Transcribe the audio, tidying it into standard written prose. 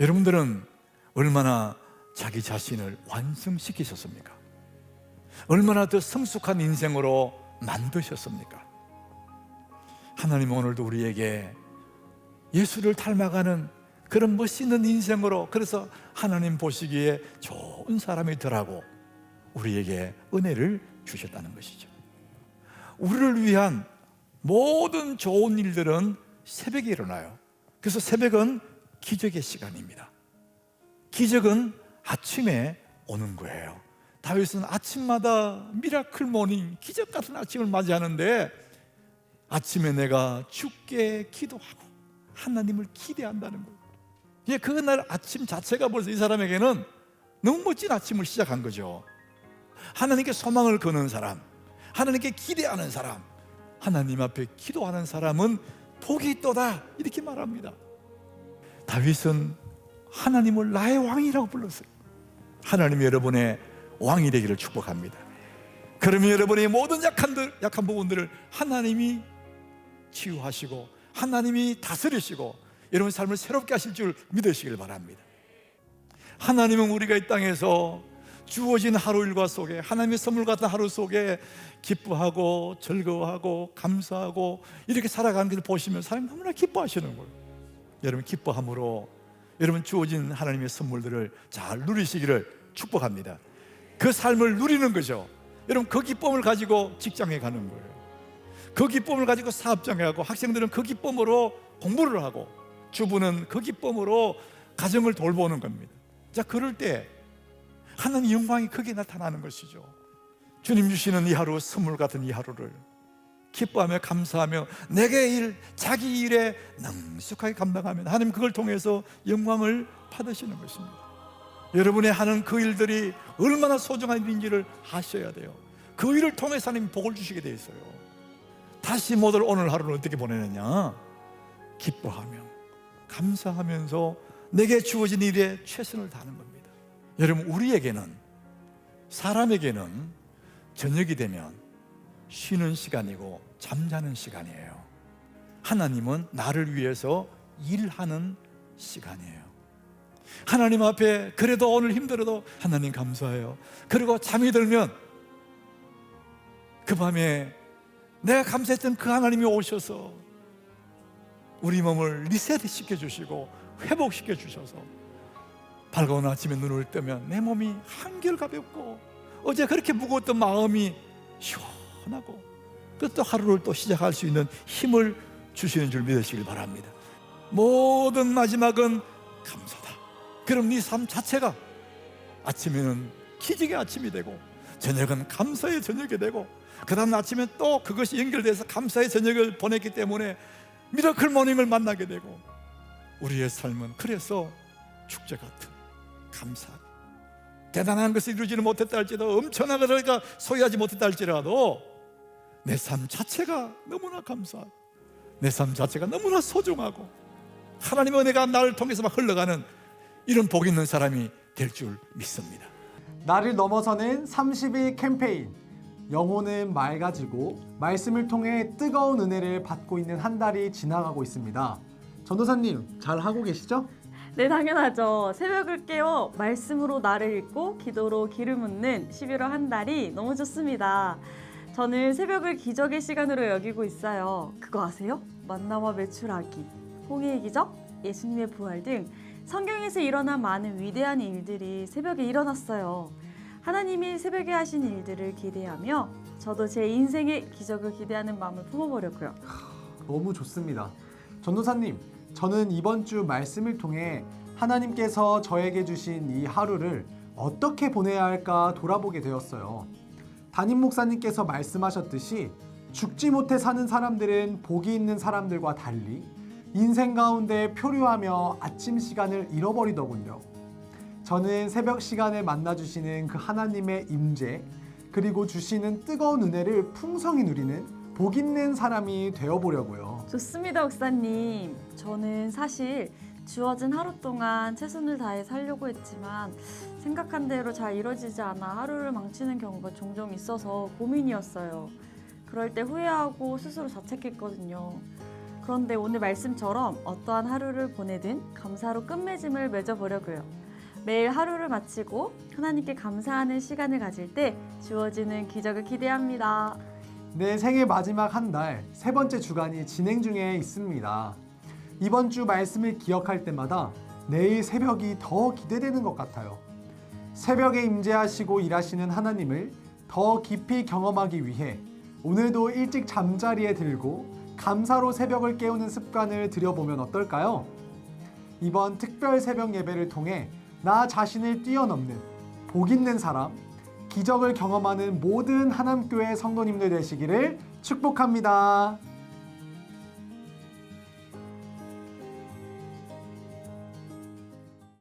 여러분들은 얼마나 자기 자신을 완성시키셨습니까? 얼마나 더 성숙한 인생으로 만드셨습니까? 하나님은 오늘도 우리에게 예수를 닮아가는 그런 멋있는 인생으로, 그래서 하나님 보시기에 좋은 사람이 되라고 우리에게 은혜를 주셨다는 것이죠. 우리를 위한 모든 좋은 일들은 새벽에 일어나요. 그래서 새벽은 기적의 시간입니다. 기적은 아침에 오는 거예요. 다윗은 아침마다 미라클 모닝, 기적 같은 아침을 맞이하는데, 아침에 내가 주께 기도하고 하나님을 기대한다는 거예요. 그날 아침 자체가 벌써 이 사람에게는 너무 멋진 아침을 시작한 거죠. 하나님께 소망을 거는 사람, 하나님께 기대하는 사람, 하나님 앞에 기도하는 사람은 복이 있도다, 이렇게 말합니다. 다윗은 하나님을 나의 왕이라고 불렀어요. 하나님이 여러분의 왕이 되기를 축복합니다. 그러면 여러분의 모든 약한 부분들을 하나님이 치유하시고 하나님이 다스리시고 여러분 삶을 새롭게 하실 줄 믿으시길 바랍니다. 하나님은 우리가 이 땅에서 주어진 하루 일과 속에, 하나님의 선물 같은 하루 속에 기뻐하고 즐거워하고 감사하고 이렇게 살아가는 것을 보시면 사람이 너무나 기뻐하시는 거예요. 여러분 기뻐함으로 여러분 주어진 하나님의 선물들을 잘 누리시기를 축복합니다. 그 삶을 누리는 거죠. 여러분 그 기쁨을 가지고 직장에 가는 거예요. 그 기쁨을 가지고 사업장에 가고, 학생들은 그 기쁨으로 공부를 하고, 주부는 그 기쁨으로 가정을 돌보는 겁니다. 자, 그럴 때 하나님 영광이 크게 나타나는 것이죠. 주님 주시는 이 하루, 선물 같은 이 하루를 기뻐하며 감사하며 내게 자기 일에 능숙하게 감당하면 하나님 그걸 통해서 영광을 받으시는 것입니다. 여러분의 하는 그 일들이 얼마나 소중한 일인지를 아셔야 돼요. 그 일을 통해서 하나님 복을 주시게 돼 있어요. 다시 모두 오늘 하루를 어떻게 보내느냐? 기뻐하며 감사하면서 내게 주어진 일에 최선을 다하는 겁니다. 여러분, 우리에게는, 사람에게는 저녁이 되면 쉬는 시간이고 잠자는 시간이에요. 하나님은 나를 위해서 일하는 시간이에요. 하나님 앞에 그래도 오늘 힘들어도 하나님 감사해요. 그리고 잠이 들면 그 밤에 내가 감사했던 그 하나님이 오셔서 우리 몸을 리셋시켜 주시고 회복시켜 주셔서 밝은 아침에 눈을 뜨면 내 몸이 한결 가볍고 어제 그렇게 무거웠던 마음이 시원하고 또 하루를 또 시작할 수 있는 힘을 주시는 줄 믿으시길 바랍니다. 모든 마지막은 감사다. 그럼 네 삶 자체가 아침에는 기적의 아침이 되고 저녁은 감사의 저녁이 되고 그 다음 아침에 또 그것이 연결돼서 감사의 저녁을 보냈기 때문에 미라클 모닝을 만나게 되고, 우리의 삶은 그래서 축제 같은 감사, 대단한 것을 이루지는 못했다 할지라도, 엄청난 것을 우리가 소유하지 못했다 할지라도 내 삶 자체가 너무나 감사하고 내 삶 자체가 너무나 소중하고 하나님의 은혜가 나를 통해서 막 흘러가는 이런 복 있는 사람이 될 줄 믿습니다. 나를 넘어서는 30일 캠페인. 영혼은 맑아지고 말씀을 통해 뜨거운 은혜를 받고 있는 한 달이 지나가고 있습니다. 전도사님, 잘 하고 계시죠? 네, 당연하죠. 새벽을 깨워 말씀으로 나를 읽고 기도로 길을 묻는 11월 한 달이 너무 좋습니다. 저는 새벽을 기적의 시간으로 여기고 있어요. 그거 아세요? 만나와 매출하기, 홍해의 기적, 예수님의 부활 등 성경에서 일어난 많은 위대한 일들이 새벽에 일어났어요. 하나님이 새벽에 하신 일들을 기대하며 저도 제 인생의 기적을 기대하는 마음을 품어보려고요. 너무 좋습니다. 전도사님, 저는 이번 주 말씀을 통해 하나님께서 저에게 주신 이 하루를 어떻게 보내야 할까 돌아보게 되었어요. 담임 목사님께서 말씀하셨듯이 죽지 못해 사는 사람들은 복이 있는 사람들과 달리 인생 가운데 표류하며 아침 시간을 잃어버리더군요. 저는 새벽 시간에 만나주시는 그 하나님의 임재, 그리고 주시는 뜨거운 은혜를 풍성히 누리는 복 있는 사람이 되어보려고요. 좋습니다, 목사님. 저는 사실 주어진 하루 동안 최선을 다해 살려고 했지만 생각한 대로 잘 이루어지지 않아 하루를 망치는 경우가 종종 있어서 고민이었어요. 그럴 때 후회하고 스스로 자책했거든요. 그런데 오늘 말씀처럼 어떠한 하루를 보내든 감사로 끝맺음을 맺어보려고요. 매일 하루를 마치고 하나님께 감사하는 시간을 가질 때 주어지는 기적을 기대합니다. 내 생애 마지막 한 달, 세 번째 주간이 진행 중에 있습니다. 이번 주 말씀을 기억할 때마다 내일 새벽이 더 기대되는 것 같아요. 새벽에 임재하시고 일하시는 하나님을 더 깊이 경험하기 위해 오늘도 일찍 잠자리에 들고 감사로 새벽을 깨우는 습관을 들여보면 어떨까요? 이번 특별 새벽 예배를 통해 나 자신을 뛰어넘는 복 있는 사람, 기적을 경험하는 모든 하남교회 성도님들 되시기를 축복합니다.